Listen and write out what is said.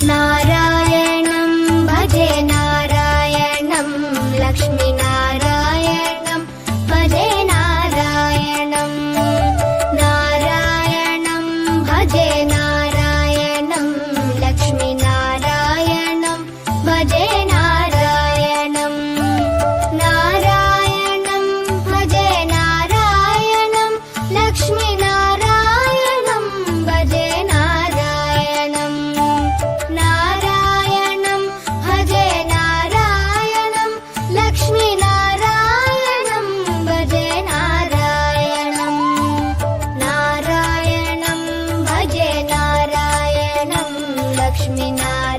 नारायणं भजे नारायणं लक्ष्मीनारायणं भजे नारायणं नारायणं भजे नारायणं लक्ष्मीनारायणं भजे नारायणं नारायणं भजे नारायणं लक्ष्मीनारायणं भजे नारायणं नारायणं भजे नारायणं लक्ष्मीनारायणं भजे नारायणं नारायणं भजे नारायणं लक्ष्मीनारायणं